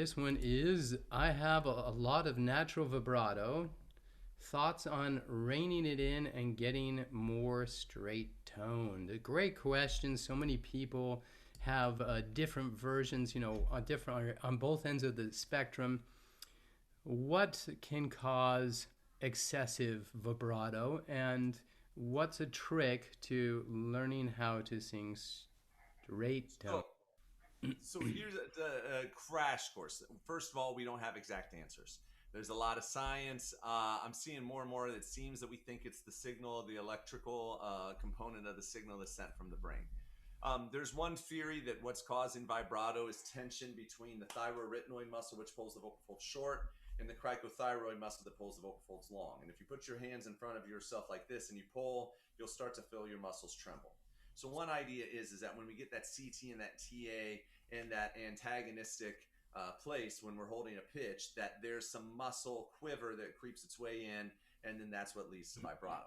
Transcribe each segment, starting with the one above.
this one is I have a lot of natural vibrato. Thoughts on reining it in and getting more straight toned? A great question. So many people have different versions, different on both ends of the spectrum. What can cause excessive vibrato, and what's a trick to learning how to sing straight tone? So, so here's a crash course. First of all, we don't have exact answers. There's a lot of science. I'm seeing more and more that it seems that we think it's the signal, the electrical component of the signal that's sent from the brain. There's one theory that what's causing vibrato is tension between the thyroarytenoid muscle, which pulls the vocal folds short, and the cricothyroid muscle that pulls the vocal folds long. And if you put your hands in front of yourself like this and you pull, you'll start to feel your muscles tremble. So one idea is that when we get that CT and that TA and that antagonistic place when we're holding a pitch, that there's some muscle quiver that creeps its way in, and then that's what leads to vibrato.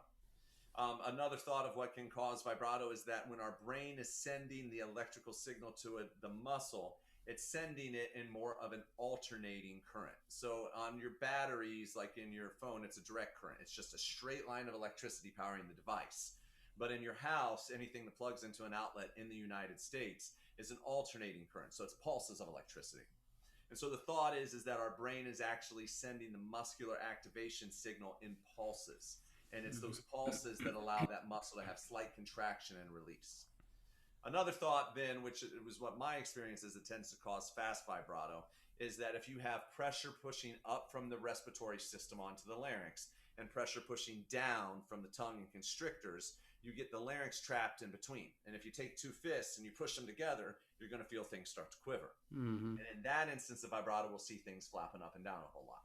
Another thought of what can cause vibrato is that when our brain is sending the electrical signal to the muscle, it's sending it in more of an alternating current. So on your batteries, like in your phone, it's a direct current. It's just a straight line of electricity powering the device. But in your house, anything that plugs into an outlet in the United States is an alternating current. So it's pulses of electricity. And so the thought is that our brain is actually sending the muscular activation signal in pulses. And it's those pulses that allow that muscle to have slight contraction and release. Another thought then, which was what my experience is, that tends to cause fast vibrato, is that if you have pressure pushing up from the respiratory system onto the larynx and pressure pushing down from the tongue and constrictors, you get the larynx trapped in between. And if you take two fists and you push them together, you're going to feel things start to quiver. Mm-hmm. And in that instance of vibrato, we'll see things flapping up and down a whole lot.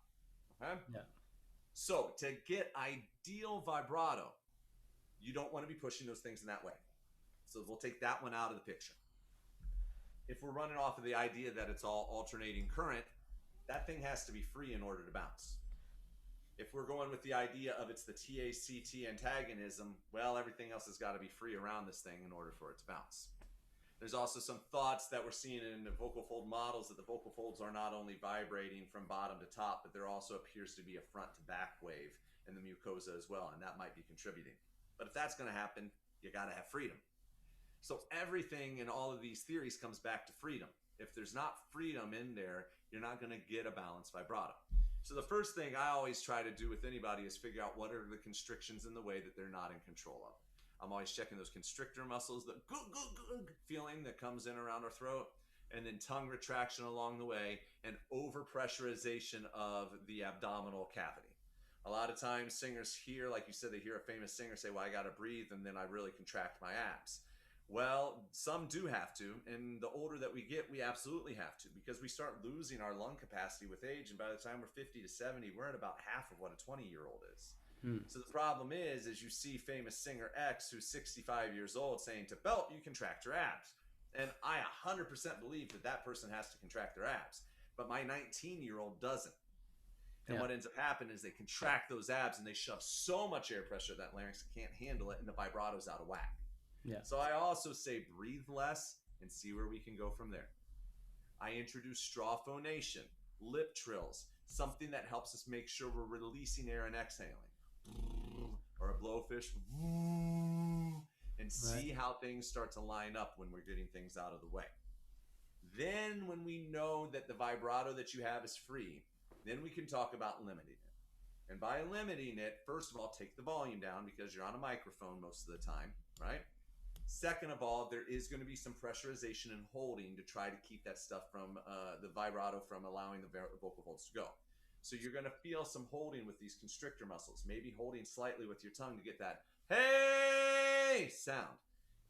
Okay? Yeah. So to get ideal vibrato, you don't want to be pushing those things in that way. So we'll take that one out of the picture. If we're running off of the idea that it's all alternating current, that thing has to be free in order to bounce. If we're going with the idea of it's the TACT antagonism, well, everything else has got to be free around this thing in order for it to bounce. There's also some thoughts that we're seeing in the vocal fold models that the vocal folds are not only vibrating from bottom to top, but there also appears to be a front to back wave in the mucosa as well, and that might be contributing. But if that's going to happen, you got to have freedom. So everything in all of these theories comes back to freedom. If there's not freedom in there, you're not going to get a balanced vibrato. So the first thing I always try to do with anybody is figure out what are the constrictions in the way that they're not in control of. I'm always checking those constrictor muscles, the feeling that comes in around our throat, and then tongue retraction along the way, and overpressurization of the abdominal cavity. A lot of times singers hear, like you said, they hear a famous singer say, well, I got to breathe, and then I really contract my abs. Well, some do have to, and the older that we get, we absolutely have to, because we start losing our lung capacity with age, and by the time we're 50 to 70, we're at about half of what a 20-year-old is. Mm. So the problem is you see famous singer X who's 65 years old saying to Belt, you contract your abs. And I 100% believe that that person has to contract their abs, but my 19-year-old doesn't. And Yeah. what ends up happening is they contract those abs and they shove so much air pressure that larynx can't handle it, and the vibrato's out of whack. Yeah. So I also say breathe less and see where we can go from there. I introduce straw phonation, lip trills, something that helps us make sure we're releasing air and exhaling. Or a blowfish, and see how things start to line up when we're getting things out of the way. Then when we know that the vibrato that you have is free, then we can talk about limiting it. And by limiting it, first of all, take the volume down because you're on a microphone most of the time, right? Second of all, there is going to be some pressurization and holding to try to keep that stuff from the vibrato from allowing the vocal folds to go. So you're going to feel some holding with these constrictor muscles, maybe holding slightly with your tongue to get that hey sound.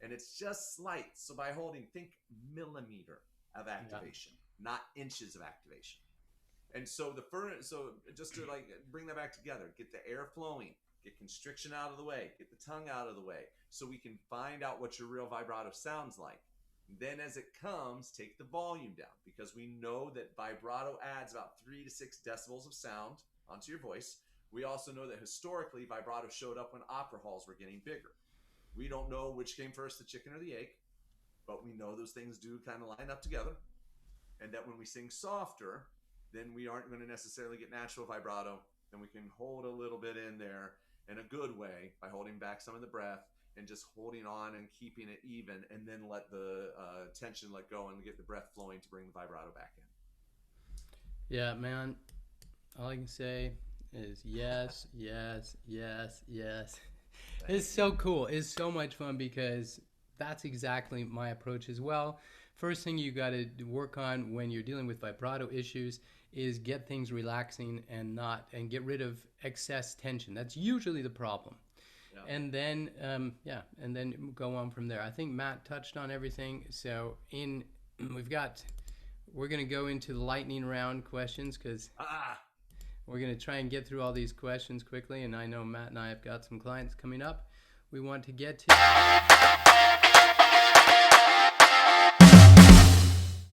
And it's just slight. So by holding, think millimeter of activation, not inches of activation. And so so just to like bring that back together, get the air flowing, get constriction out of the way, get the tongue out of the way, so we can find out what your real vibrato sounds like. Then as it comes, take the volume down, because we know that vibrato adds about 3 to 6 decibels of sound onto your voice. We also know that historically vibrato showed up when opera halls were getting bigger. We don't know which came first, the chicken or the egg, but we know those things do kind of line up together. and that when we sing softer, then we aren't going to necessarily get natural vibrato. Then we can hold a little bit in there in a good way by holding back some of the breath and just holding on and keeping it even, and then let the tension let go and get the breath flowing to bring the vibrato back in. Yeah, man. All I can say is yes, yes, yes, yes. It's so cool. It's so much fun because that's exactly my approach as well. First thing you got to work on when you're dealing with vibrato issues is get things relaxing and get rid of excess tension. That's usually the problem. Yeah. And then and then go on from there. I think Matt touched on everything. So we're going to go into the lightning round questions because we're going to try and get through all these questions quickly. And I know Matt and I have got some clients coming up we want to get to.